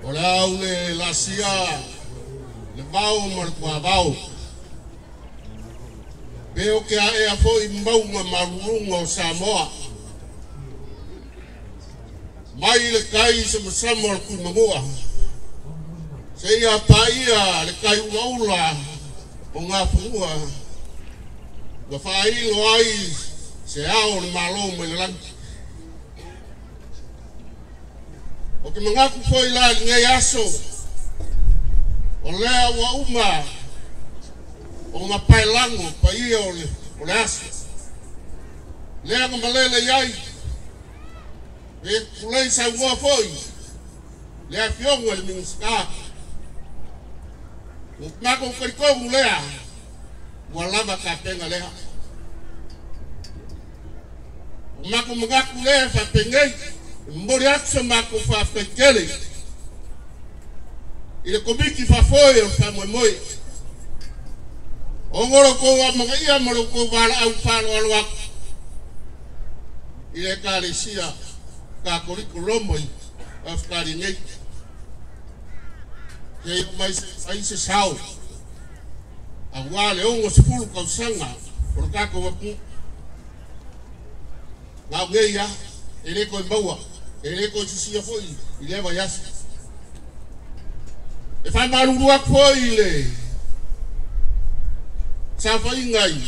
Ora le lasia le vau mar kwa vau. Veo que a foi maunga marunga o Samoa. Mai le kai se masama ku mamua. Se ia paia le kai ulaula o ngā pua. Ga fai loai se ao le malo me le langi. O ke mangaku foi la ngai aso. O lea wa uma. O ngā pailango pa ia o le aso. Lea ngā malele iai. E kulei sa ua foi. Lea fionga le mingiska. O ngako karikomu lea. Ua lava ka penga lea. O mako mangaku lea fa pengei. Mbori aksa mako Faafiafiaga. Ile komiki fa foi o fa moe. O ngoro ko wa mga ia maro ko wala au palo alwak. Ile Ekalesia Katoliko Roma afkari nei. Kei mai se sao. A wale ongo sepulu kausanga. Por kako waku. Ngau ngeia. Ele ko mbaua. Ele ko sisia foi. Ile va yas. E fa maruru ak foi le. Sa foi ngai.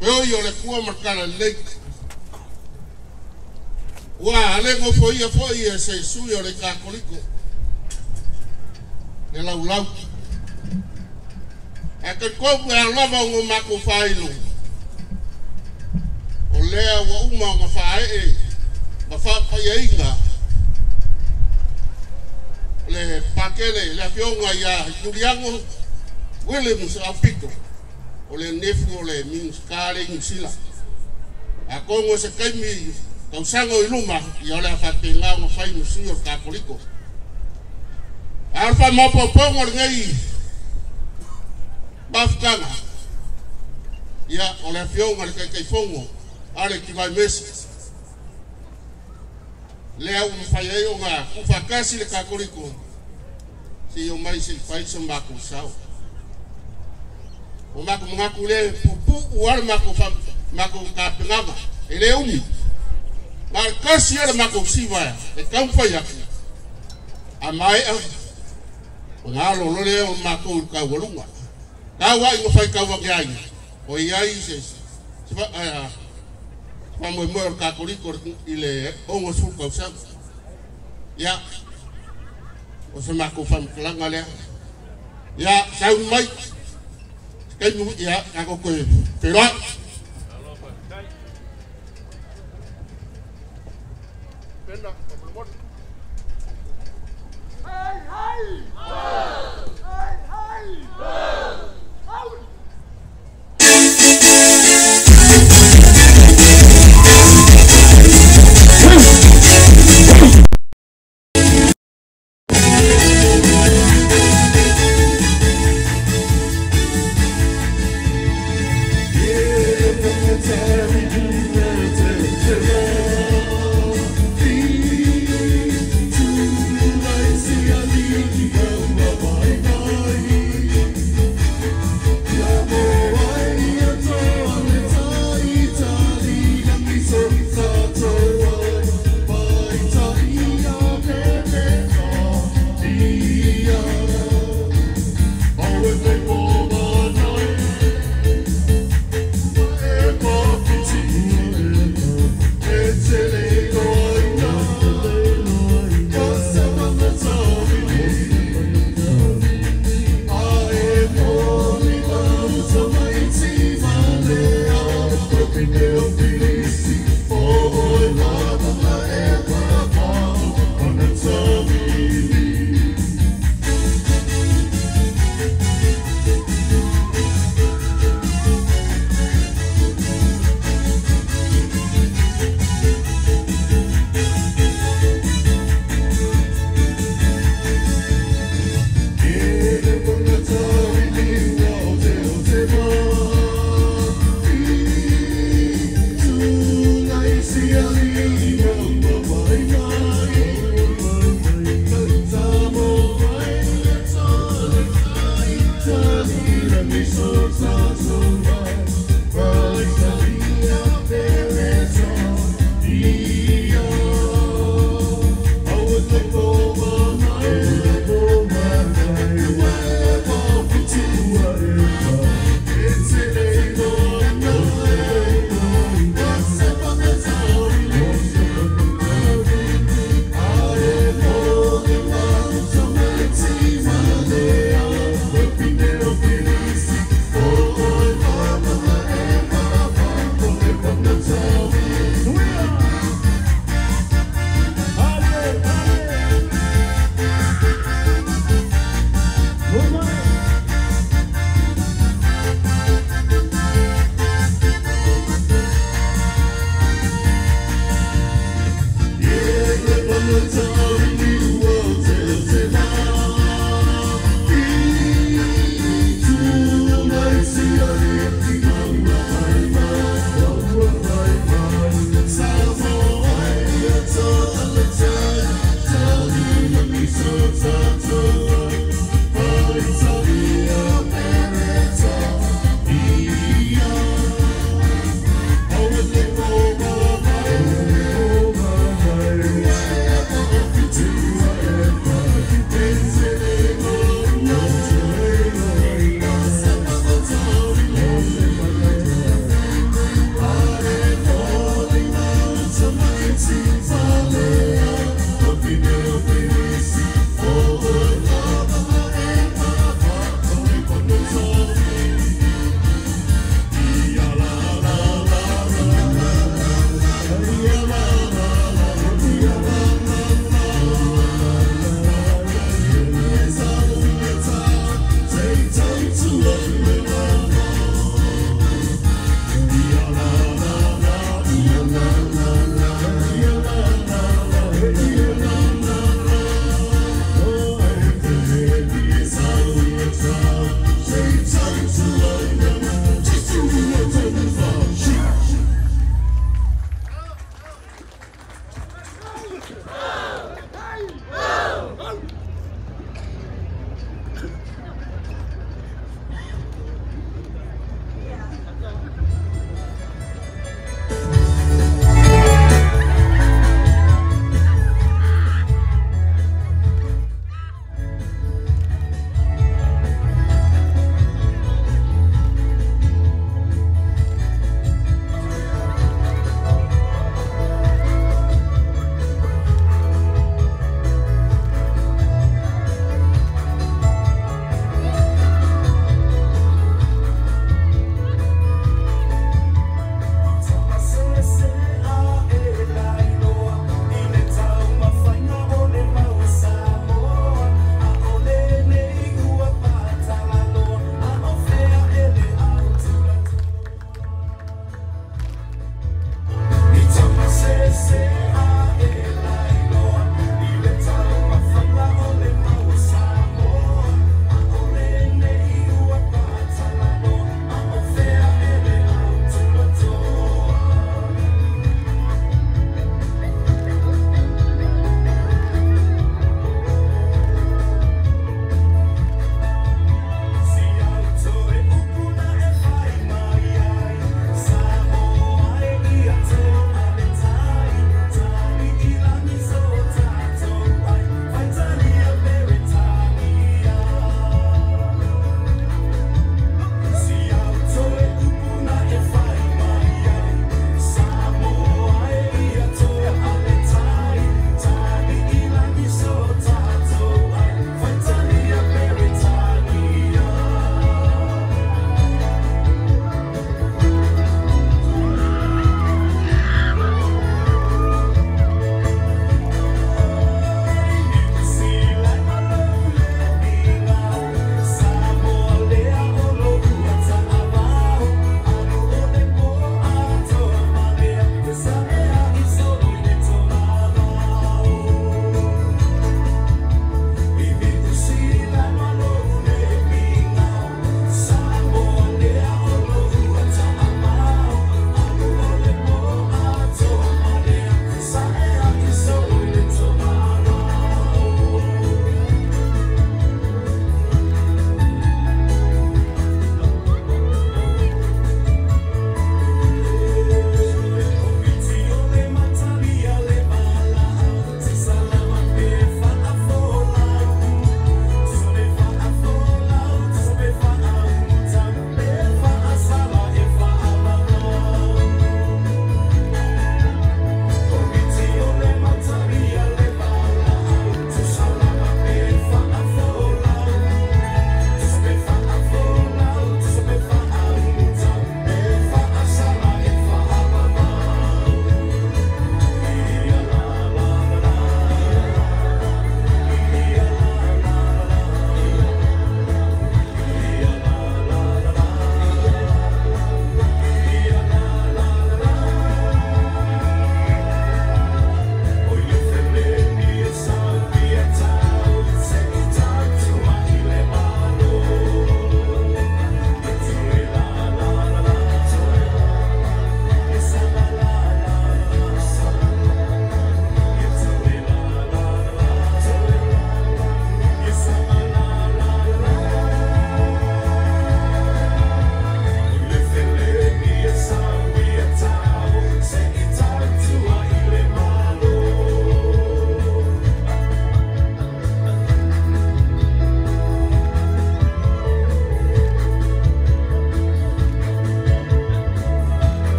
Yo le kua markana le. Wa le go foi se suyo le Katoliko. Le lau. E ke ko ku lava ngo mako failo. O lea wa uma ma fae ma fa painga. Le pakele le fionga ya Juliano Williams afito. O le nefu o le minskale sila. A kongo se kaimi Tausaga iluma ia le fapenga mo fai musio Katoliko. Alfa mo popongo ngai. Bafkanga. Ia o le fionga le kai fongo. Ale ki vai mesi. Lea un fai o nga ufakasi le Katoliko. Si o mai se fai se mako sao. O mako ngaku le pupu uar mako kapengama. Ele uni. Mar kasi era mako siva e kampa yaki. Amai a. O ngalo lole o mako ka walunga. Kawa i fai kawa ngai. O iai se. Siva Vamos a ver Katoliko y le ongo su causa. Ya, o se me confirma que la galea. Ya, sao mai. Que no ya hago que pero. Venga, por favor. Ay, ay. Ay, ay. Go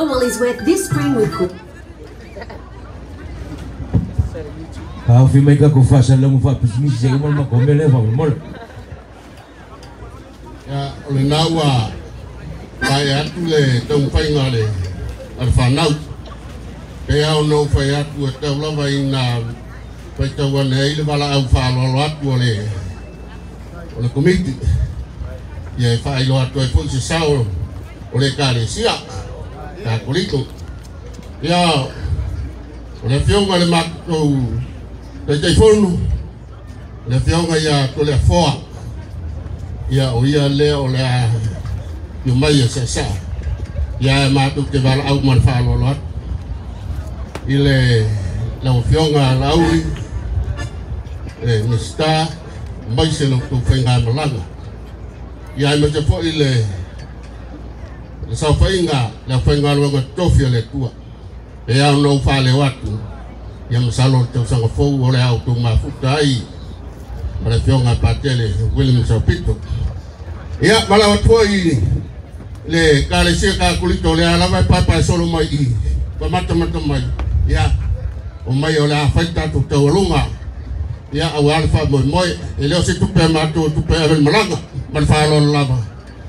Normal is wet this spring with cook. Fi mai ka ko fa sa lamu fa pismi se mo ma ko mele fa mo. Ya ole nawa pai atu le tong pai ngale al fa nau. Pe au no fa atu ta la vai na pai ta wa nei le bala au fa lo atu ole komiti. Ye fa lo atu e fu se sao ole Ekalesia Katoliko. Ya ole fionga le mak le telefono le fionga ya to le foa ya o ya le o la yo mai se sa ya ma tu ke val au man fa lo lot ile la fionga la u mista mai se lo tu fenga malanga ya me te fo ile sa fenga la fenga lo ko tofia le tua e ya no fa le watu yang salon Tausaga fou ole auto mafuta ai para fionga patele William Sapito ia mala toi le Ekalesia Katoliko le ala vai papa solo mai i pa mata mai ia o mai ole a faita tu taulunga ia au alfa moi e leo se tu pe mato tu pe avel malanga man fa lo lava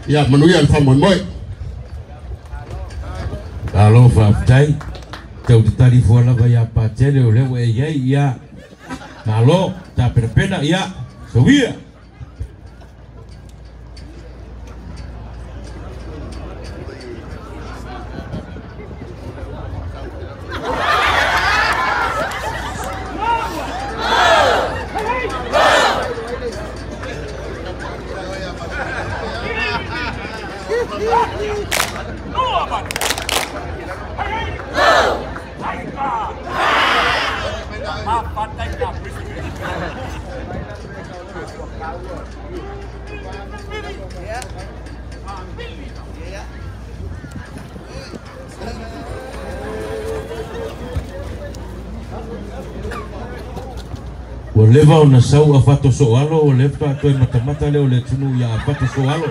ia manuia alfa moi Alo fa tai tau tari fola vai a patele o le we ia malo ta perpena ia subia o leva ona sau a fato soalo o le pa to mata le o le tunu ya fato soalo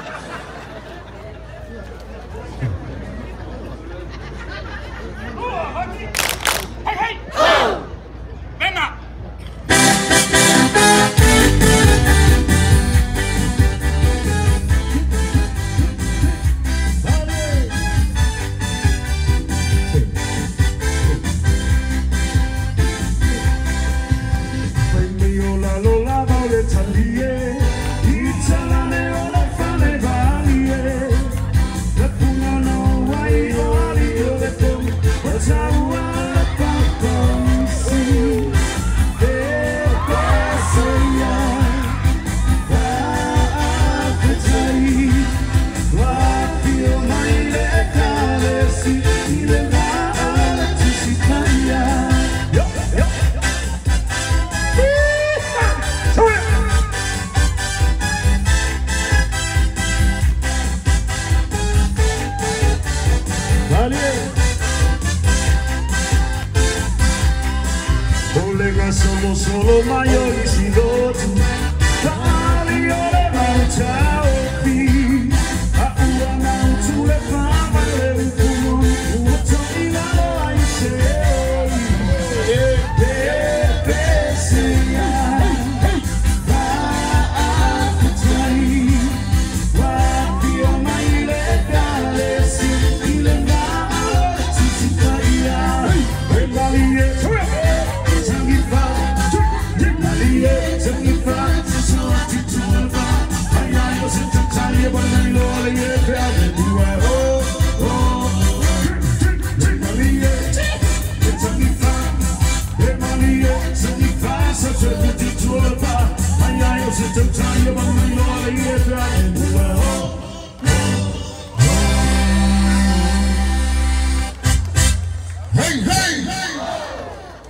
Somos solo mayores y dos. Dale, yo le mando a opi. A una chule fama le fumo. Uto ilano ay se. Ekalesia. Faafiafiaga. Wapio maile Ekalesia. Ilenga titikaia. Emalie.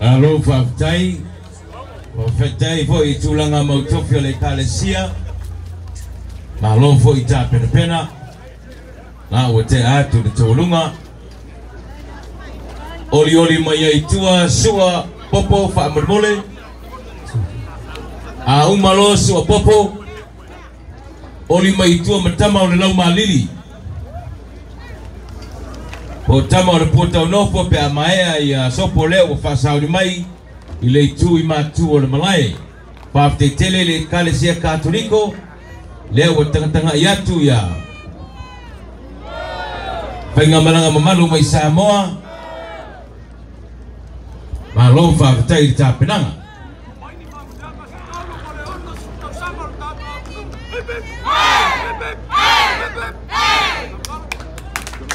Alo faftai o fetai fo i tulanga mau tofi o le Ekalesia malo fo i ta pena na o te atu le tolunga oli mai ai tua sua popo Faamanatuina a umalo sua popo oli mai tua matama o le lau malili O tama o le pota o nopo pe a maea ia sopo leo o whasauri mai I le tu I matu o le malai. Pāpte tele le Ekalesia Katoliko leo o tangatanga I atu ia. Whainga malanga mamalu mai Samoa ma lo whaafitai I tāpenanga.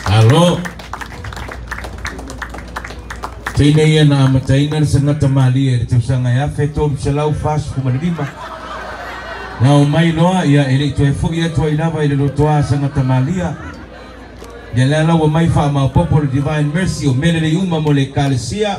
Alo Tine ia na amataina na sangata mali e Tausaga ia feto msalau fasu kumalima na o mai noa ia ele toe fu ia toe lava ile lotoa sangata malia ia la wa mai fa ma popo Divine Mercy o mele le uma mo le Ekalesia